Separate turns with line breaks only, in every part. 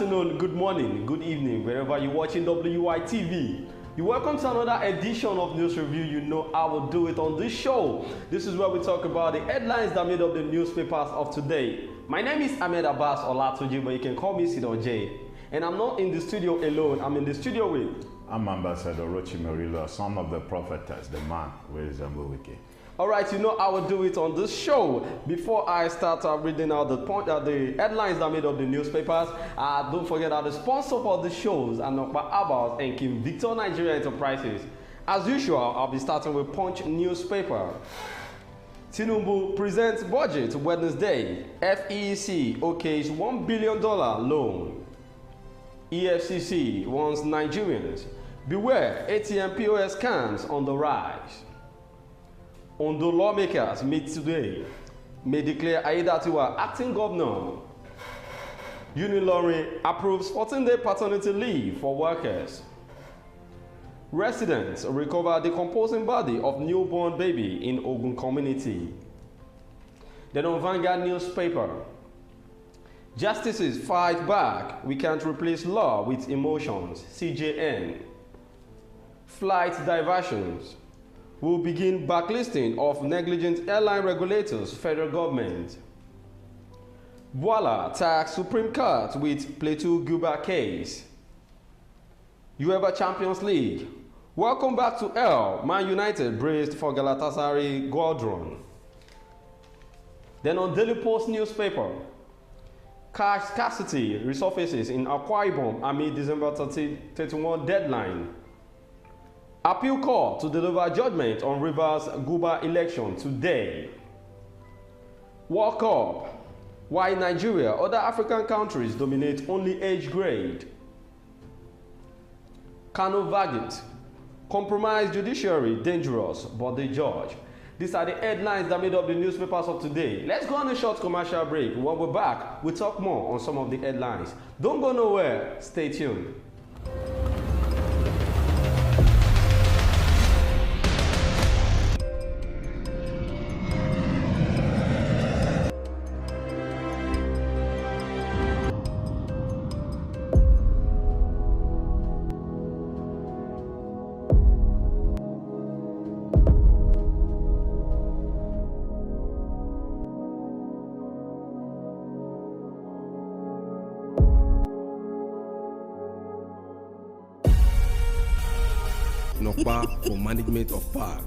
afternoon, good morning, good evening, wherever you're watching WI TV. You're welcome to another edition of News Review. You know I will do it on this show. This is where we talk about the headlines that made up the newspapers of today. My name is Ahmed Abbas Olatunji, but you can call me Sidon J. And I'm not in the studio alone. I'm in the studio with...
I'm Ambassador Rochi Merilo, son of the prophetess, the man with Zambowiki.
All right, you know I will do it on this show. Before I start reading out the headlines that made up the newspapers, don't forget that the sponsor for the shows are Nokpa Abbas and Kim Victor Nigeria Enterprises. As usual, I'll be starting with Punch newspaper. Tinubu presents budget Wednesday. FEC okays $1 billion loan. EFCC warns Nigerians, beware ATM POS scams on the rise. Ondo lawmakers meet today, may declare Aiyedatiwa acting governor. Unilorin approves 14-day paternity leave for workers. Residents recover decomposing body of newborn baby in Ogun community. Then on Vanguard newspaper, justices fight back, we can't replace law with emotions, CJN. Flight diversions. Will begin backlisting of negligent airline regulators, federal government. Voila tax Supreme Court with Plateau Guba case. UEFA Champions League. Welcome back to L. Man United braced for Galatasaray Guadron. Then on Daily Post newspaper, Scarcity resurfaces in Akwam amid December 31 deadline. Appeal court to deliver judgment on Rivers Guba election today. World Cup. Why Nigeria, other African countries dominate only age grade. Kano verdict. Compromise judiciary dangerous, but they judge. These are the headlines that made up the newspapers of today. Let's go on a short commercial break. When we're back, we'll talk more on some of the headlines. Don't go nowhere. Stay tuned.
Nokpa for management of power.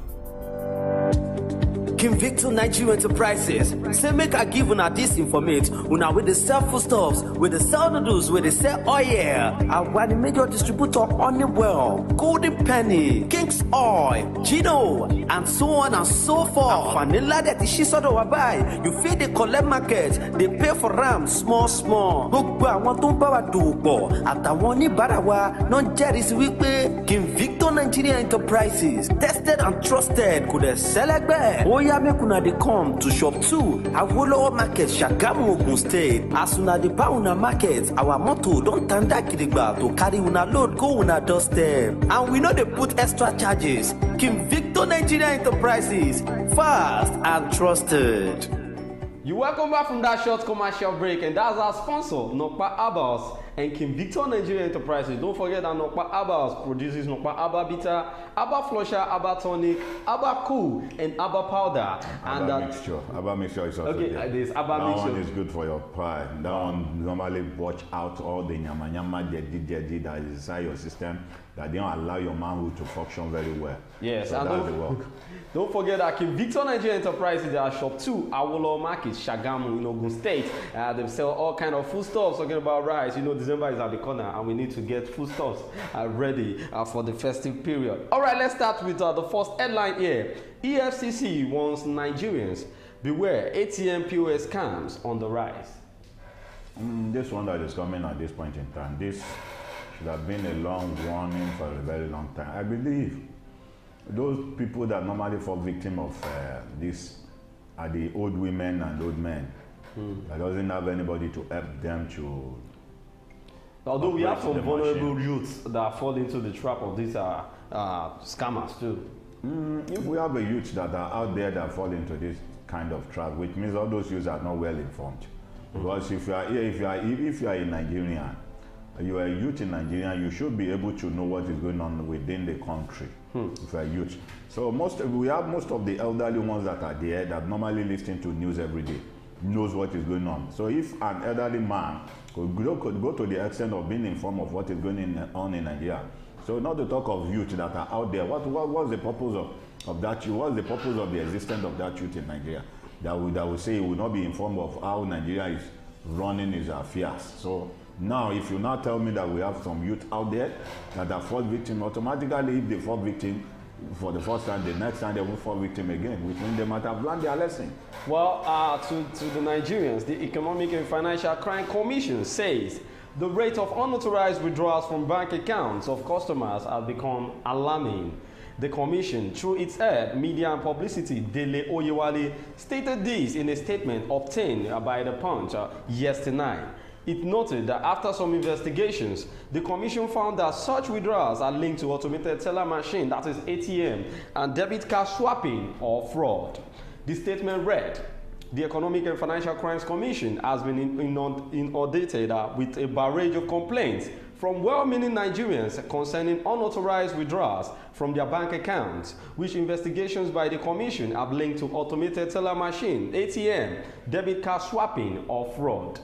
Kim Victor Nigeria Enterprises say make I give una this informate una with the sell foodstuffs, with the sell noodles, with the sell oil. And one the major distributor Honeywell, Golden Penny, King's Oil, Gino, and so on and so forth. And vanilla that she sort of buy, you feed the collect market, they pay for ram small. Gbogbo àwọn tó ń bá wa dòwò pọ̀ àtàwọn oníbàárà wa náà jẹ́rìí sí wípé Kim Victor Nigeria Enterprises tested and trusted kò dẹ̀ sẹ́lẹ̀gbẹ́. Oya make una dey come to shop 2 Awolowo Market Shagamu Ogun State. As una dey buy una market, our motto don tanda gidigba to carry una load go una doorstep. And we no dey put extra charges. Kim Victor Nigeria Enterprises, fast and trusted.
You're welcome back from that short commercial break, and that's our sponsor, Nokpa Abbas and Kim Victor Nigeria Enterprises. Don't forget that Nokpa Abbas produces Nokpa Abba Bitter, Abba Flusher, Abba Tonic, Abba Cool, and Abba Powder. And
Abba mixture. Abba mixture is also
okay,
there.
there's Abba
that
mixture.
one is good for your pie. That one normally watch out all the nyama that is inside your system that don't allow your manhood to function very well.
Yes,
so
and
that's the work.
Don't forget that Kim Victor Nigeria Enterprises, they are shop 2 Awolowo Market Shagamu in Ogun State. They sell all kind of foodstuffs. Talking about rice, you know December is at the corner and we need to get foodstuffs ready for the festive period. All right, let's start with the first headline here. EFCC warns Nigerians, beware ATM POS scams on the rise.
This one that is coming at this point in time, this should have been a long warning for a very long time. I believe those people that normally fall victim of this are the old women and old men that doesn't have anybody to help them to.
Although we have some vulnerable youths that fall into the trap of these scammers too.
If we have a youth that are out there that fall into this kind of trap, which means all those youths are not well informed. Because if you are a Nigerian you are a youth in Nigeria, you should be able to know what is going on within the country. If you are a youth. So we have most of the elderly ones that are there that normally listen to news every day, knows what is going on. So if an elderly man could go to the extent of being informed of what is going on in Nigeria, so not to talk of youth that are out there, what's the purpose of that youth? What's the purpose of the existence of that youth in Nigeria? That will say he will not be informed of how Nigeria is running his affairs. So now, if you now tell me that we have some youth out there that are fall victim, automatically if they fall victim for the first time, the next time they will fall victim again, which means they might have learned their lesson.
Well, to the Nigerians, the Economic and Financial Crime Commission says the rate of unauthorized withdrawals from bank accounts of customers has become alarming. The Commission, through its head, Media and Publicity, Dele Oyewale, stated this in a statement obtained by the Punch yesterday night. It noted that after some investigations, the Commission found that such withdrawals are linked to automated teller machine, that is ATM, and debit card swapping or fraud. The statement read, the Economic and Financial Crimes Commission has been inundated with a barrage of complaints from well-meaning Nigerians concerning unauthorized withdrawals from their bank accounts, which investigations by the Commission have linked to automated teller machine, ATM, debit card swapping or fraud.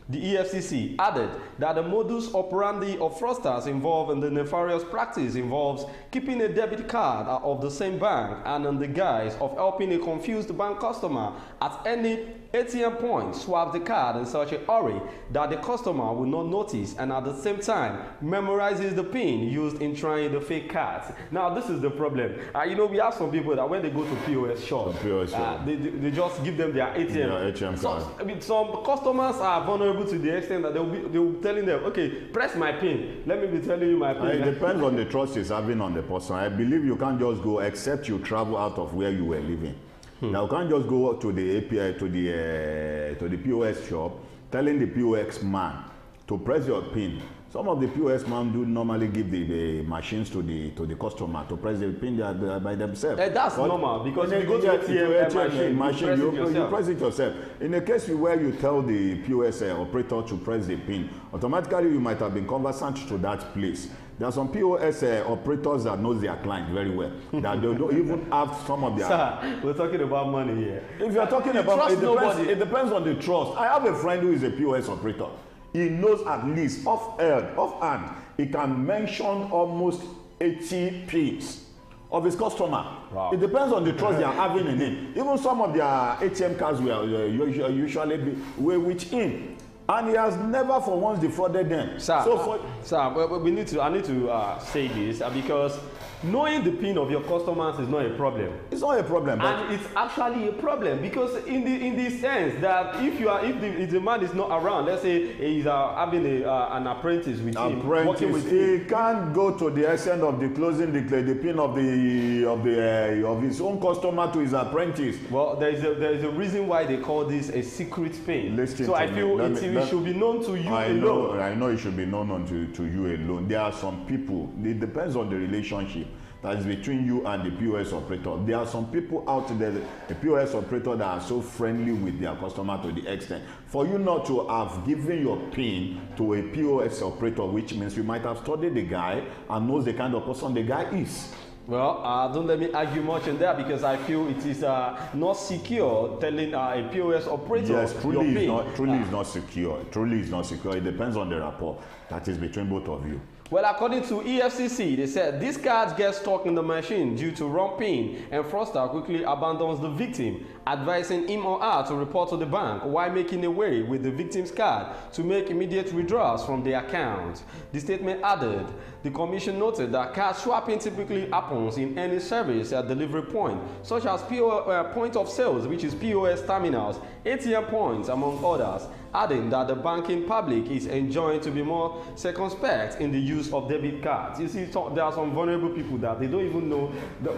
The EFCC added that the modus operandi of fraudsters involved in the nefarious practice involves keeping a debit card of the same bank and in the guise of helping a confused bank customer at any ATM point swap the card in such a hurry that the customer will not notice and at the same time memorizes the PIN used in trying the fake cards. Now this is the problem. You know, we have some people that when they go to POS shops, they just give them their ATM,
ATM card.
I mean, some customers are vulnerable to the extent that they'll be telling them, okay, press my PIN. Let me be telling you my PIN.
It depends on the trust he's having on the person. I believe you can't just go except you travel out of where you were living. Now you can't just go to the API to the POS shop telling the POS man to press your PIN. Some of the POS man do normally give the machines to the customer to press the PIN by themselves.
That's normal because if you go to ATM machine,
you press it yourself. In a case where you tell the POS operator to press the PIN, automatically you might have been conversant to that place. There are some POS operators that knows their client very well, that they don't even have some of their...
Sir, we're talking about money here.
If you're talking about... It depends on the trust. I have a friend who is a POS operator. He knows at least, offhand, he can mention almost 80 PINs of his customer. Wow. It depends on the trust they are having in him. Even some of their ATM cards will usually be with him. And he has never for once defrauded them.
Sir, I need to say this because knowing the PIN of your customers is not a problem.
It's not a problem.
And it's actually a problem because in the sense that if the man is not around, let's say he's having an apprentice with him, working with him.
He can't go to the extent of closing the PIN of his own customer to his apprentice.
Well, there is a reason why they call this a secret PIN.
Listen
so I feel it should be known to you alone.
I know it should be known to you alone. There are some people, it depends on the relationship that is between you and the POS operator. There are some people out there, the POS operator, that are so friendly with their customer to the extent. For you not to have given your PIN to a POS operator, which means you might have studied the guy and knows the kind of person the guy is.
Well, don't let me argue much in there because I feel it is not secure telling a POS operator.
Yes, truly is not secure. Truly is not secure. It depends on the rapport that is between both of you.
Well, according to EFCC, they said these cards get stuck in the machine due to wrong PIN, and fraudster quickly abandons the victim, advising him or her to report to the bank while making away with the victim's card to make immediate withdrawals from their account. The statement added, the Commission noted that card swapping typically happens in any service at delivery point, such as point of sales, which is POS terminals, ATM points, among others, adding that the banking public is enjoined to be more circumspect in the use of debit cards. You see, there are some vulnerable people that they don't even know,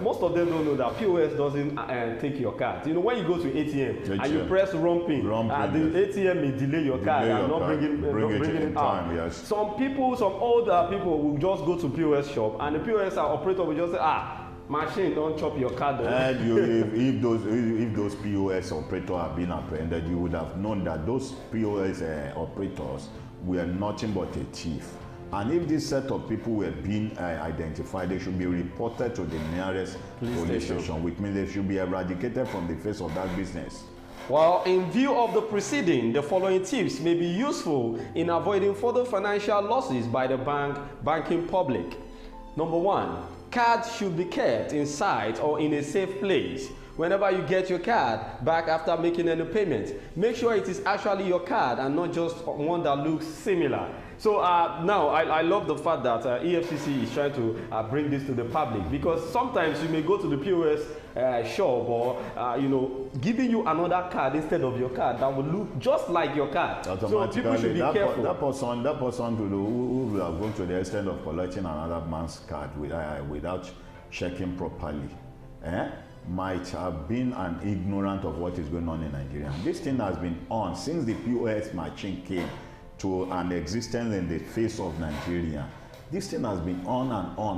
most of them don't know that POS doesn't take your card. You know, when you go to ATM and you press wrong PIN, the ATM may delay your card and not bringing it out.
Yes.
Some older people will just go to POS shop and the POS operator will just say, machine don't chop your card.
And if those POS operators have been apprehended, you would have known that those POS operators were nothing but a thief. And if this set of people were being identified, they should be reported to the nearest police station, which means they should be eradicated from the face of that business.
Well, in view of the preceding, the following tips may be useful in avoiding further financial losses by the banking public. Number 1, cards should be kept in sight or in a safe place. Whenever you get your card back after making any payment, make sure it is actually your card and not just one that looks similar. So now I love the fact that EFCC is trying to bring this to the public, because sometimes you may go to the POS shop or giving you another card instead of your card that will look just like your card. So people should be careful.
That person who will have gone to the extent of collecting another man's card without checking properly, might have been an ignorant of what is going on in Nigeria. This thing has been on since the POS machine came to an existence in the face of Nigeria. This thing has been on,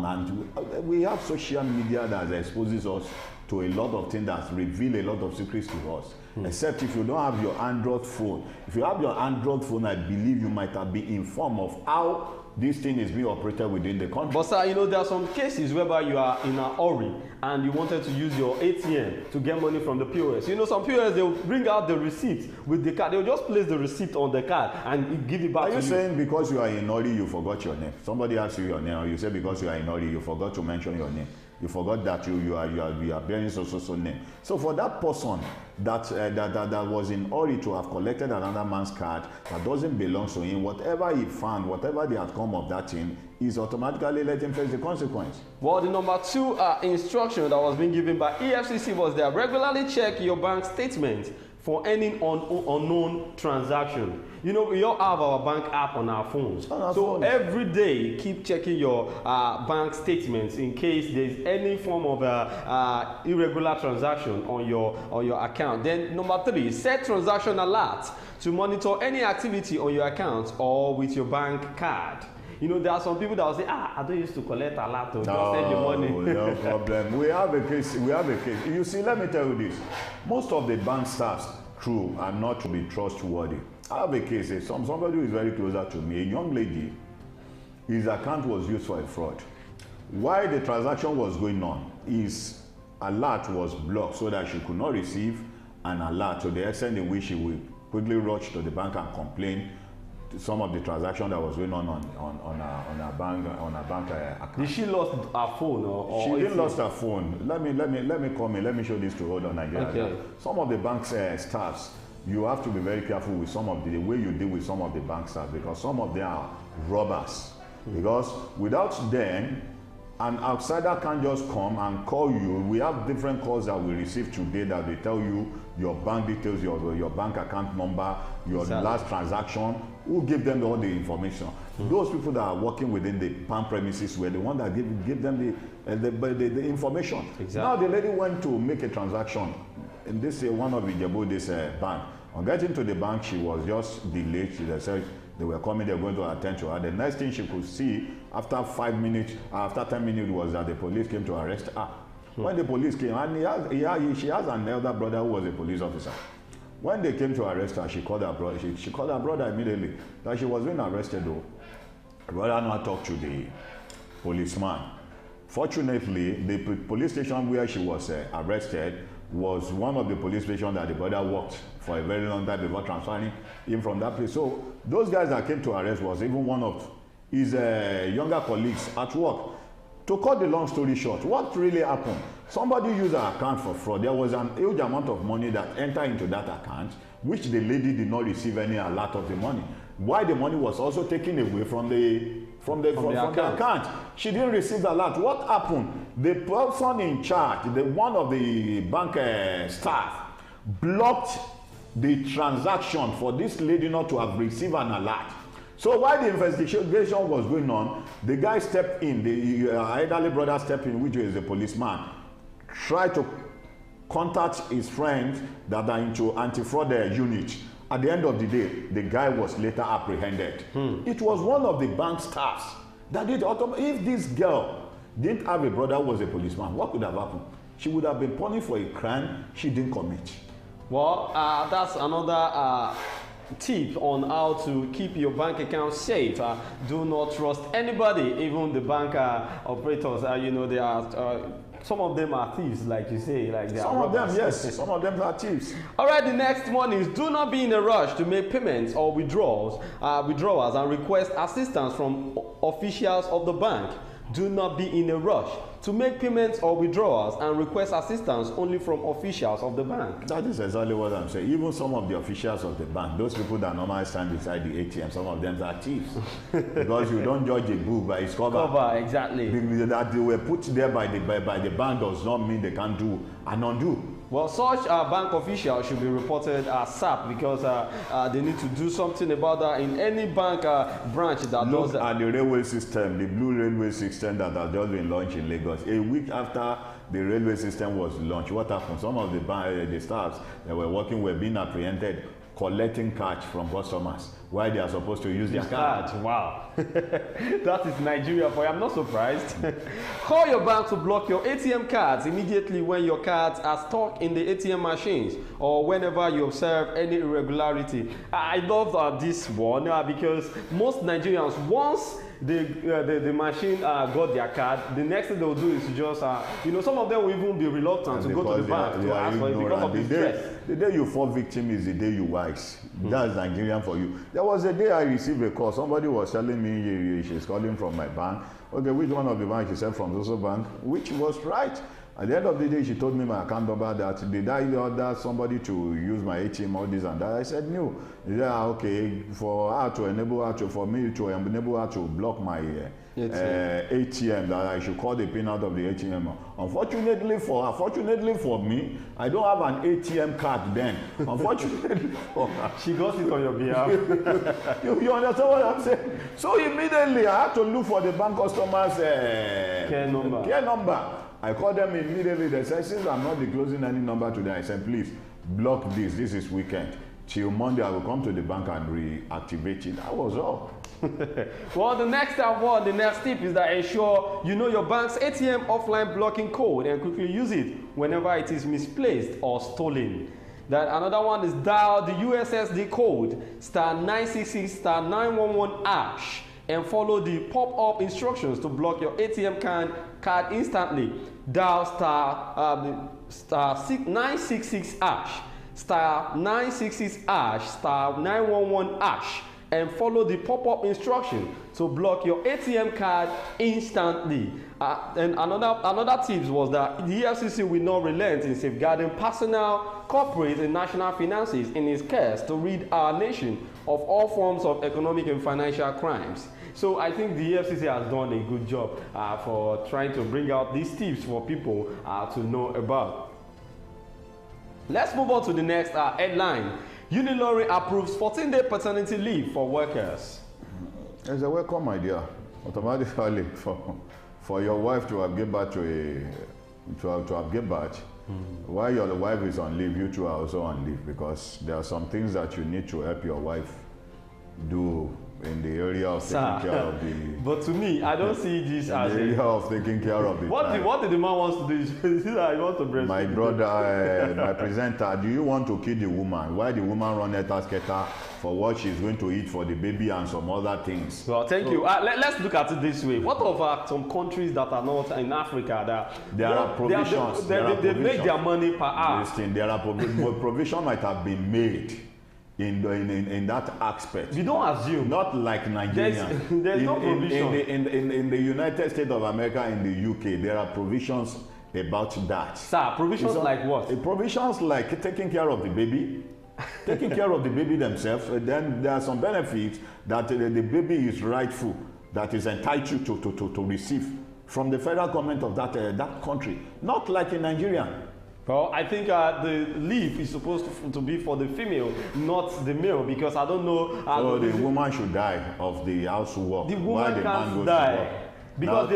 and we have social media that exposes us to a lot of things that reveal a lot of secrets to us. Except if you don't have your Android phone. If you have your Android phone, I believe you might have been informed of how this thing is being operated within the country.
But sir, there are some cases whereby you are in a hurry and you wanted to use your ATM to get money from the POS. Some POS, they'll bring out the receipt with the card. They'll just place the receipt on the card and give it back to you.
Are you saying because you are in hurry, you forgot your name? Somebody asks you your name, or you say because you are in hurry, you forgot to mention your name. You forgot that you are bearing so name. So for that person that was in hurry to have collected another man's card that doesn't belong to him, whatever he found, whatever the outcome of that thing is, automatically let him face the consequence.
Well, the number 2 instruction that was being given by EFCC was that regularly check your bank statement for any unknown transaction. We all have our bank app on our phones. Every day, keep checking your bank statements in case there's any form of irregular transaction on your account. Then number 3, set transaction alerts to monitor any activity on your account or with your bank card. There are some people that will say, I don't used to collect a lot to just send your money.
No problem. We have a case. You see, let me tell you this. Most of the bank staffs, true, are not to be trustworthy. I have a case. Somebody who is very closer to me, a young lady, his account was used for a fraud. While the transaction was going on, his alert was blocked so that she could not receive an alert to the extent in which she would quickly rush to the bank and complain some of the transaction that was going on her bank account.
Did she lost her phone or
she didn't lost her phone. Let me come in. Let me show this to hold on Nigeria.
Okay.
Some of the bank staffs, you have to be very careful with some of the way you deal with some of the bank staff, because some of them are robbers. Because without them, an outsider can just come and call you. We have different calls that we receive today that they tell you your bank details, your bank account number, your last transaction. Who give them all the information? Those people that are working within the palm premises were the one that give them the information.
Exactly.
Now the lady went to make a transaction in this one of this bank. On getting to the bank, she was just delayed. She said they were coming, they were going to attend to her. The next thing she could see after 5 minutes, after 10 minutes, was that the police came to arrest her. When the police came, and she has an elder brother who was a police officer. When they came to arrest her, she called her brother. She called her brother immediately that she was being arrested. Though, her brother now talked to the policeman. Fortunately, the police station where she was arrested was one of the police stations that the brother worked for a very long time before transferring him from that place. So those guys that came to arrest was even one of his younger colleagues at work. To cut the long story short, what really happened? Somebody used her account for fraud. There was an huge amount of money that entered into that account, which the lady did not receive any alert of the money. Why the money was also taken away from the account. She didn't receive the alert. What happened? The person in charge, one of the bank staff, blocked the transaction for this lady not to have received an alert. So while the investigation was going on, the guy stepped in, the elderly brother stepped in, which is a policeman, tried to contact his friends that are into anti-fraud unit. At the end of the day, the guy was later apprehended. It was one of the bank staffs that did. If this girl didn't have a brother who was a policeman, what could have happened? She would have been punished for a crime she didn't commit.
Well, that's another tips on how to keep your bank account safe. Do not trust anybody, even the bank operators. You know, they are. Some of them are thieves, like you say. Like they
some
are
of them,
robbers.
yes. Some of them are thieves.
All right, the next one is do not be in a rush to make payments or withdrawals and request assistance from officials of the bank. Do not be in a rush to make payments or withdrawals and request assistance only from officials of the bank.
That is exactly what I'm saying. Even some of the officials of the bank, those people that normally stand beside the ATM, some of them are thieves. Because you don't judge a book by its cover.
Exactly.
That they were put there by the bank does not mean they can do and undo.
Well, such bank officials should be reported as SAP because they need to do something about that in any bank branch that
Look
does that.
at the railway system, the blue railway system that has just been launched in Lagos. A week after the railway system was launched, what happened? Some of the staffs that were working were being apprehended, collecting cash from customers while they are supposed to use their card.
Wow. That is Nigeria for you. I'm not surprised. Call your bank to block your ATM cards immediately when your cards are stuck in the ATM machines or whenever you observe any irregularity. I love this one because most Nigerians, once the machine got their card, the next thing they'll do is to just, some of them will even be reluctant to go to the bank to ask for it because of the stress.
The day you fall victim is the day you wise. That's Nigerian for you. There was a day I received a call. Somebody was telling me she's calling from my bank. Okay, which one of the banks? She said from Zoso Bank, which was right. At the end of the day, she told me my account number that did I order somebody to use my ATM, all this and that. I said no. Yeah, okay, for me to enable her to block my ATM, that I should call the pin out of the ATM. Unfortunately for me, I don't have an ATM card then. Unfortunately for her.
She got it on your behalf.
you understand what I'm saying? So immediately I had to look for the bank customers
care
number. I called them immediately. They said, since I'm not disclosing any number today, I said, please block this. This is weekend. Till Monday, I will come to the bank and reactivate it. That was all.
Well, the next tip is that ensure you know your bank's ATM offline blocking code and quickly use it whenever it is misplaced or stolen. Then another one is dial the USSD code *966 *911# and follow the pop-up instructions to block your ATM card instantly. Dial *966# *966# *911# and follow the pop-up instruction to block your ATM card instantly. And another tips was that the EFCC will not relent in safeguarding personal, corporate, and national finances in its quest to rid our nation of all forms of economic and financial crimes. So I think the EFCC has done a good job for trying to bring out these tips for people to know about. Let's move on to the next headline. Unilorry approves 14-day paternity leave for workers.
It's a welcome idea. Automatically, for your wife to have given birth while your wife is on leave, you two are also on leave, because there are some things that you need to help your wife do in the area of taking care of the.
But to me, I don't see this as
the area of taking care of the.
What the man wants to do is he wants to breastfeed.
My brother, my presenter, do you want to kill the woman? Why the woman run a skater for what she's going to eat for the baby and some other things?
Well, thank you. Let's look at it this way. What of some countries that are not in Africa that
there are provisions?
They make their money per hour.
Listen, there are provision might have been made. In that aspect.
You don't assume.
Not like Nigeria.
There's no provision.
In the United States of America, in the UK, there are provisions about that.
Sir, provisions like what?
Provisions like taking care of the baby, taking care of the baby themselves. Then there are some benefits that the baby is rightful, that is entitled to receive from the federal government of that country. Not like in Nigeria.
Well, I think the leave is supposed to be for the female, not the male, because I don't know.
So the woman should die of the housework.
The woman can't die. Because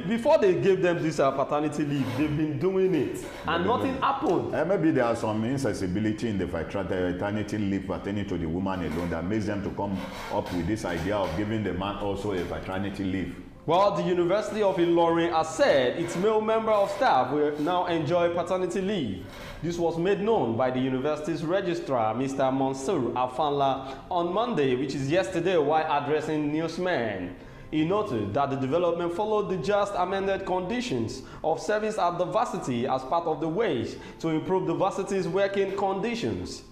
before they gave them this paternity leave, they've been doing it, and nothing happened.
Maybe there are some insensibility in the paternity leave pertaining to the woman alone that makes them to come up with this idea of giving the man also a paternity leave.
Well, the University of Ilorin has said its male member of staff will now enjoy paternity leave. This was made known by the university's registrar, Mr. Mansour Afanla, on Monday, which is yesterday, while addressing newsmen. He noted that the development followed the just amended conditions of service at the varsity as part of the ways to improve the varsity's working conditions.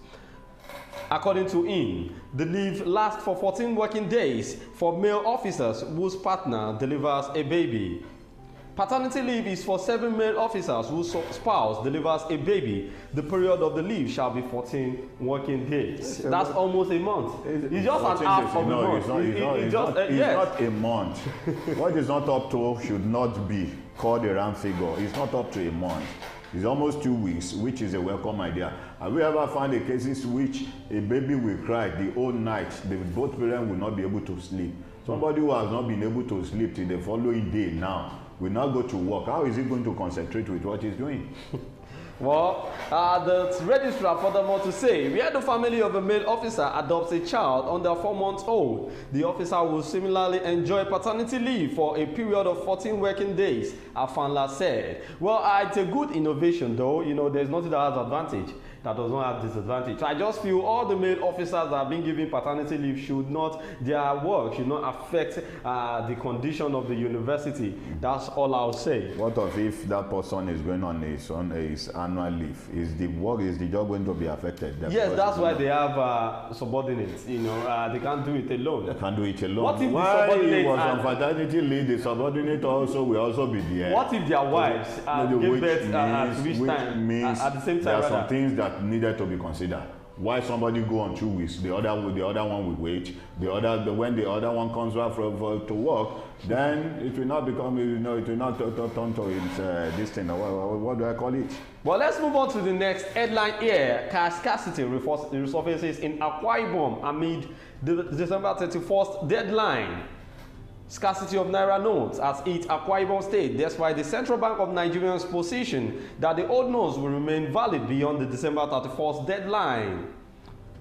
According to him, the leave lasts for 14 working days for male officers whose partner delivers a baby. Paternity leave is for 7 male officers whose spouse delivers a baby. The period of the leave shall be 14 working days. That's almost a month. It's just an half of a month.
It's not a month. What is not up to should not be called a round figure. It's not up to a month. It's almost 2 weeks, which is a welcome idea. Have we ever found a cases which a baby will cry the whole night, both parents will not be able to sleep? Somebody who has not been able to sleep till the following day now will not go to work. How is he going to concentrate with what he's doing?
Well, the registrar furthermore to say, where the family of a male officer adopts a child under 4 months old, the officer will similarly enjoy paternity leave for a period of 14 working days, Afanla said. Well, it's a good innovation though. You know, there's nothing that has advantage that does not have disadvantage. So I just feel all the male officers that have been given paternity leave should not, their work should not affect the condition of the university. That's all I'll say.
What if that person is going on his annual leave? Is the job going to be affected?
Yes, that's why they have subordinates. You know, they can't do it alone.
They can't do it alone.
What if
why
the subordinate
was on paternity leave? The subordinate also will also be there.
What if their wives give birth at which time? At the same time,
there are some things that needed to be considered. Why somebody go on 2 weeks, the other one will wait. When the other one comes back to work, then it will not become, it will not turn to its this thing. What do I call it?
Well, let's move on to the next headline here. Scarcity resurfaces in Akwam amid the December 31st deadline. Scarcity of Naira notes has hit Ibom State. That's why the Central Bank of Nigeria's position that the old notes will remain valid beyond the December 31st deadline.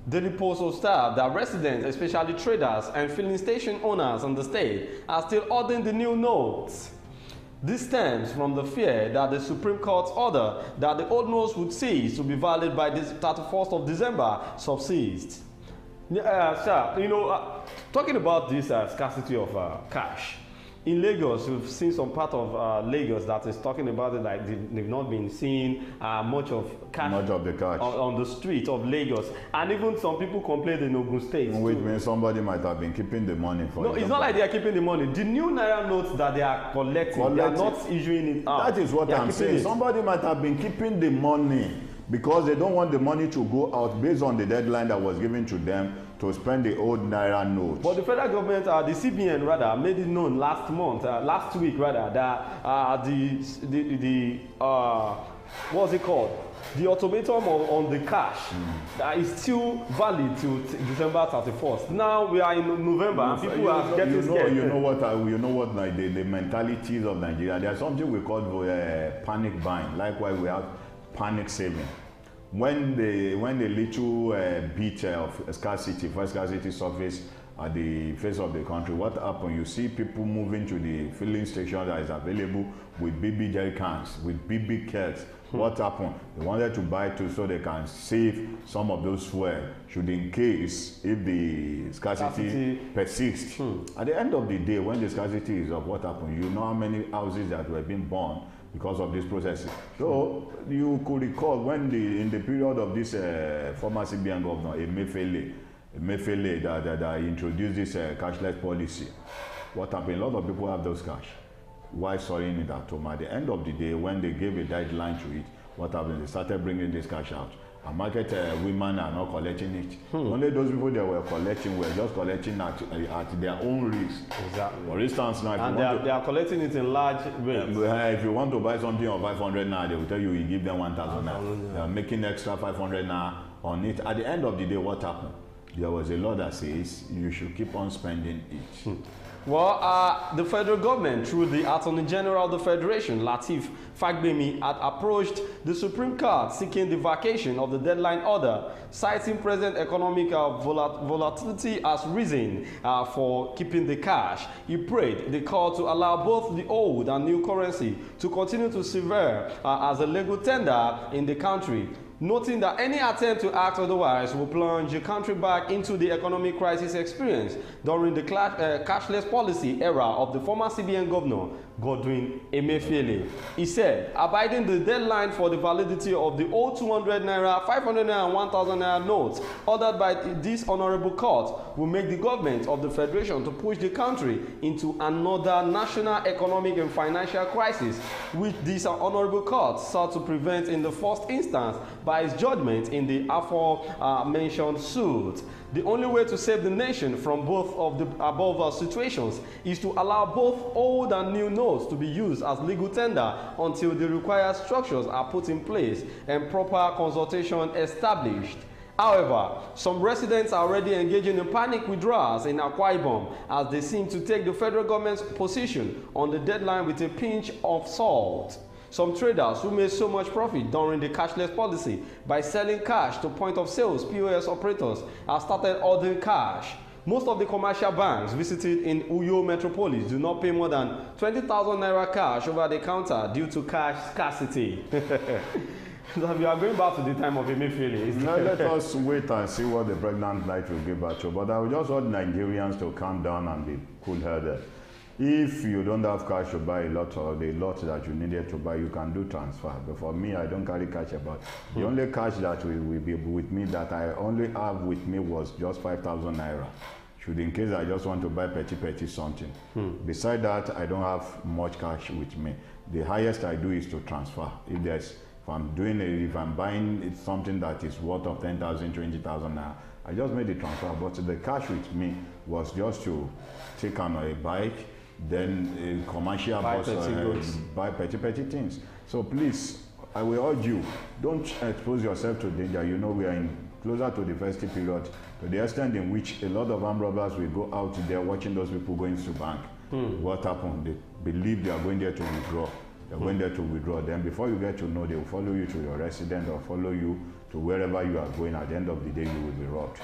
Daily Postal staff that residents, especially traders and filling station owners in the state, are still ordering the new notes. This stems from the fear that the Supreme Court's order that the old notes would cease to be valid by the 31st of December subsists. Sir, you know, talking about this scarcity of cash, in Lagos, we've seen some part of Lagos that is talking about it like they've not been seeing much of cash, on the street of Lagos. And even some people complained in Ogun State.
Which means somebody might have been keeping the money for
No, it's not like they are keeping the money. The new Naira notes that they are collecting, they are not issuing it out.
That is what I'm saying. Somebody might have been keeping the money because they don't want the money to go out based on the deadline that was given to them to spend the old Naira notes.
But the federal government, the CBN rather, made it known last week rather, that what's it called? The automaton on the cash is still valid till December 31st. Now we are in November and people are getting scared.
You know what like the mentalities of Nigeria. There's something we call panic buying. Likewise, we have panic saving. When the little bit of scarcity, first scarcity surface at the face of the country, what happened? You see people moving to the filling station that is available with BB jerry cans, with BB kegs. What happened? They wanted to buy too so they can save some of those fuel, should in case if the scarcity persists. At the end of the day, when the scarcity is up, what happened? You know how many houses that were being burned because of this process. So you could recall when in the period of this former CBN governor, Emefiele that introduced this cashless policy. What happened? A lot of people have those cash. Why storing it at home? At the end of the day, when they gave a deadline to it, what happened? They started bringing this cash out. And market women are not collecting it. Only those people that were collecting were just collecting at their own risk.
Exactly.
For instance, now
they are collecting it in large rates.
If you want to buy something of 500 now, they will tell you give them 1,000 now. They are making extra 500 now on it. At the end of the day, what happened? There was a law that says you should keep on spending it.
Well, the federal government, through the Attorney General of the Federation, Lateef Fagbemi, had approached the Supreme Court seeking the vacation of the deadline order, citing present economic volatility as reason for keeping the cash. He prayed the court to allow both the old and new currency to continue to serve as a legal tender in the country, noting that any attempt to act otherwise will plunge the country back into the economic crisis experienced during the cashless policy era of the former CBN governor, Godwin Emefiele. He said, abiding the deadline for the validity of the old 200 naira, 500 naira and 1000 naira notes ordered by this honorable court will make the government of the federation to push the country into another national economic and financial crisis, which this honorable court sought to prevent in the first instance by its judgment in the aforementioned suit. The only way to save the nation from both of the above situations is to allow both old and new notes to be used as legal tender until the required structures are put in place and proper consultation established. However, some residents are already engaging in panic withdrawals in Ibom as they seem to take the federal government's position on the deadline with a pinch of salt. Some traders who made so much profit during the cashless policy by selling cash to point of sales POS operators have started ordering cash. Most of the commercial banks visited in Uyo Metropolis do not pay more than 20,000 naira cash over the counter due to cash scarcity. So we are going back to the time of Emefiele.
Now let us wait and see what the pregnant light will give back to. But I would just want Nigerians to calm down and be cool-headed. If you don't have cash to buy a lot or the lot that you needed to buy, you can do transfer. But for me, I don't carry cash about. The only cash that will be with me that I only have with me was just 5,000 naira. Should in case I just want to buy petty something. Beside that, I don't have much cash with me. The highest I do is to transfer. If I'm buying something that is worth of 10,000, 20,000 naira, I just made the transfer. But the cash with me was just to take on a bike, then a commercial bus, buy petty things. So please, I will urge you, don't expose yourself to danger. You know, we are closer to the festive period, to the extent in which a lot of armed robbers will go out there watching those people going to bank. What happened? They believe they are going there to withdraw. They're going there to withdraw. Then before you get to know, they will follow you to your residence or follow you to wherever you are going. At the end of the day, you will be robbed.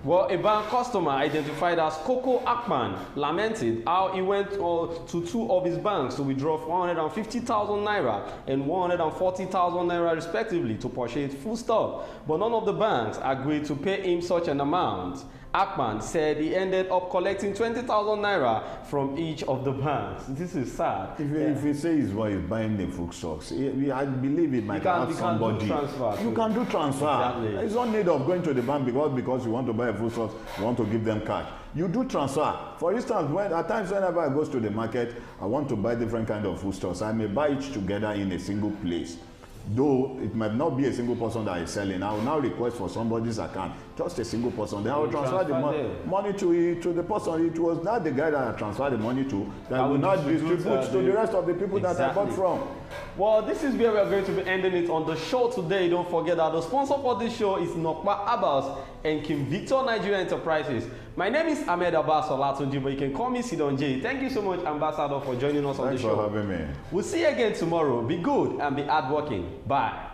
Well, a bank customer identified as Koko Akwam lamented how he went to two of his banks to withdraw 150,000 naira and 140,000 naira respectively to purchase foodstuff, but none of the banks agreed to pay him such an amount. Akwam said he ended up collecting 20,000 naira from each of the banks. This is sad.
If he says he's buying the foodstuffs, I believe it might have somebody. You can do transfer.
Exactly.
There's no need of going to the bank because you want to buy a foodstuff, you want to give them cash. You do transfer. For instance, at times whenever I go to the market, I want to buy different kind of foodstuffs. I may buy it together in a single place. Though it might not be a single person that is selling, I will now request for somebody's account, just a single person. Then I will transfer the money to the person. It was not the guy that I transferred the money to that will not distribute to the rest of the people that I bought from.
Well, this is where we are going to be ending it on the show today. Don't forget that the sponsor for this show is Nokpa Abbas and King Victor Nigeria Enterprises. My name is Ahmed Abbas Olatunji, but you can call me Sidon J. Thank you so much, Ambassador, for joining us on the show.
Thanks for having me.
We'll see you again tomorrow. Be good and be hardworking. Bye.